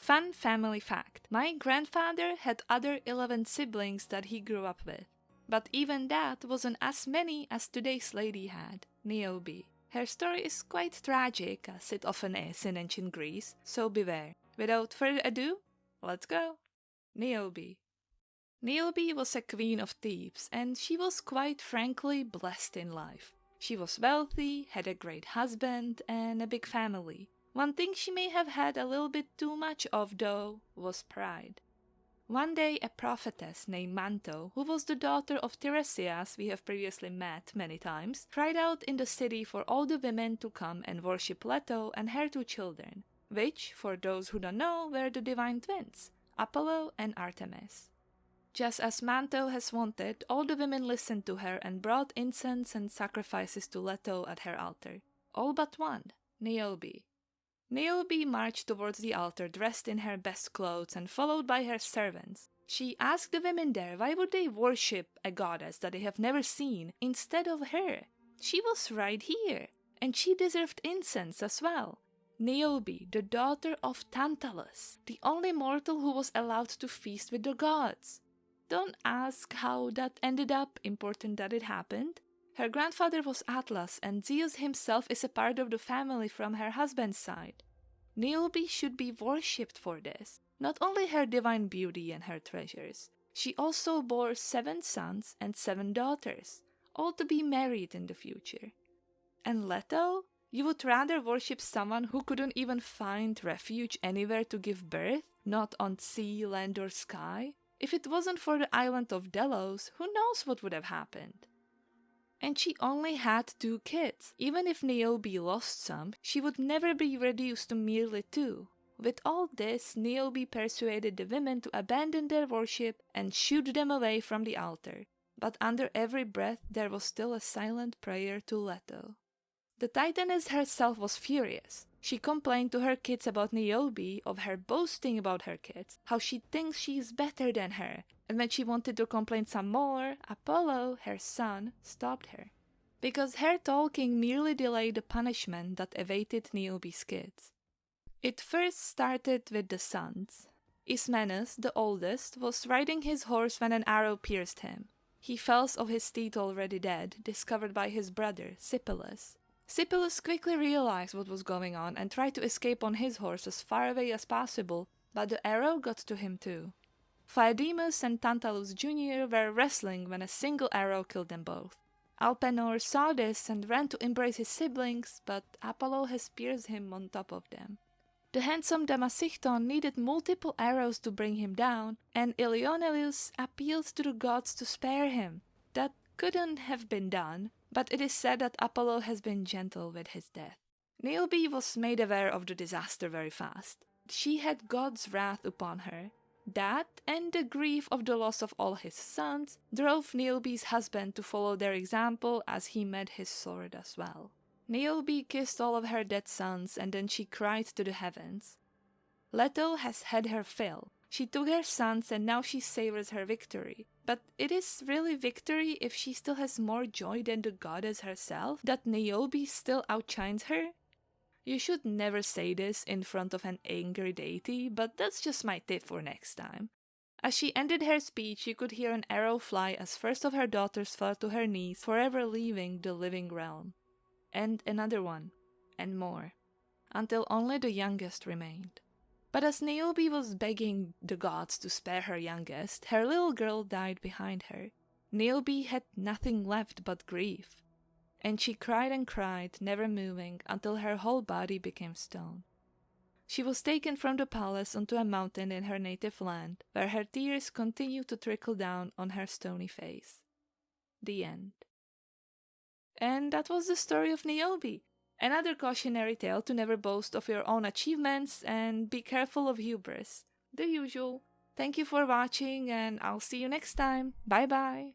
Fun family fact. My grandfather had other 11 siblings that he grew up with. But even that wasn't as many as today's lady had, Niobe. Her story is quite tragic, as it often is in ancient Greece, so beware. Without further ado, let's go! Niobe. Niobe was a queen of Thebes, and she was quite frankly blessed in life. She was wealthy, had a great husband, and a big family. One thing she may have had a little bit too much of, though, was pride. One day a prophetess named Manto, who was the daughter of Tiresias we have previously met many times, cried out in the city for all the women to come and worship Leto and her 2 children, which, for those who don't know, were the divine twins, Apollo and Artemis. Just as Manto has wanted, all the women listened to her and brought incense and sacrifices to Leto at her altar. All but one, Niobe. Niobe marched towards the altar dressed in her best clothes and followed by her servants. She asked the women there why would they worship a goddess that they have never seen instead of her. She was right here, and she deserved incense as well. Niobe, the daughter of Tantalus, the only mortal who was allowed to feast with the gods. Don't ask how that ended up, important that it happened. Her grandfather was Atlas, and Zeus himself is a part of the family from her husband's side. Niobe should be worshipped for this, not only her divine beauty and her treasures. She also bore 7 sons and 7 daughters, all to be married in the future. And Leto? You would rather worship someone who couldn't even find refuge anywhere to give birth, not on sea, land or sky? If it wasn't for the island of Delos, who knows what would have happened? And she only had 2 kids. Even if Niobe lost some, she would never be reduced to merely 2. With all this, Niobe persuaded the women to abandon their worship and shooed them away from the altar. But under every breath there was still a silent prayer to Leto. The Titaness herself was furious. She complained to her kids about Niobe, of her boasting about her kids, how she thinks she is better than her, and when she wanted to complain some more, Apollo, her son, stopped her. Because her talking merely delayed the punishment that awaited Niobe's kids. It first started with the sons. Ismenus, the oldest, was riding his horse when an arrow pierced him. He fell off his steed already dead, discovered by his brother, Sipylus. Sipylus quickly realized what was going on and tried to escape on his horse as far away as possible, but the arrow got to him too. Phaedemus and Tantalus Jr. were wrestling when a single arrow killed them both. Alpenor saw this and ran to embrace his siblings, but Apollo has pierced him on top of them. The handsome Damasichthon needed multiple arrows to bring him down, and Ilionelius appealed to the gods to spare him. That couldn't have been done, but it is said that Apollo has been gentle with his death. Niobe was made aware of the disaster very fast. She had God's wrath upon her. That, and the grief of the loss of all his sons, drove Niobe's husband to follow their example as he met his sword as well. Niobe kissed all of her dead sons and then she cried to the heavens. Leto has had her fill. She took her sons and now she savors her victory. But it is really victory if she still has more joy than the goddess herself, that Niobe still outshines her? You should never say this in front of an angry deity, but that's just my tip for next time. As she ended her speech, you could hear an arrow fly as first of her daughters fell to her knees, forever leaving the living realm. And another one, and more, until only the youngest remained. But as Niobe was begging the gods to spare her youngest, her little girl died behind her. Niobe had nothing left but grief. And she cried and cried, never moving, until her whole body became stone. She was taken from the palace onto a mountain in her native land, where her tears continued to trickle down on her stony face. The end. And that was the story of Niobe. Another cautionary tale to never boast of your own achievements and be careful of hubris. The usual. Thank you for watching and I'll see you next time. Bye bye.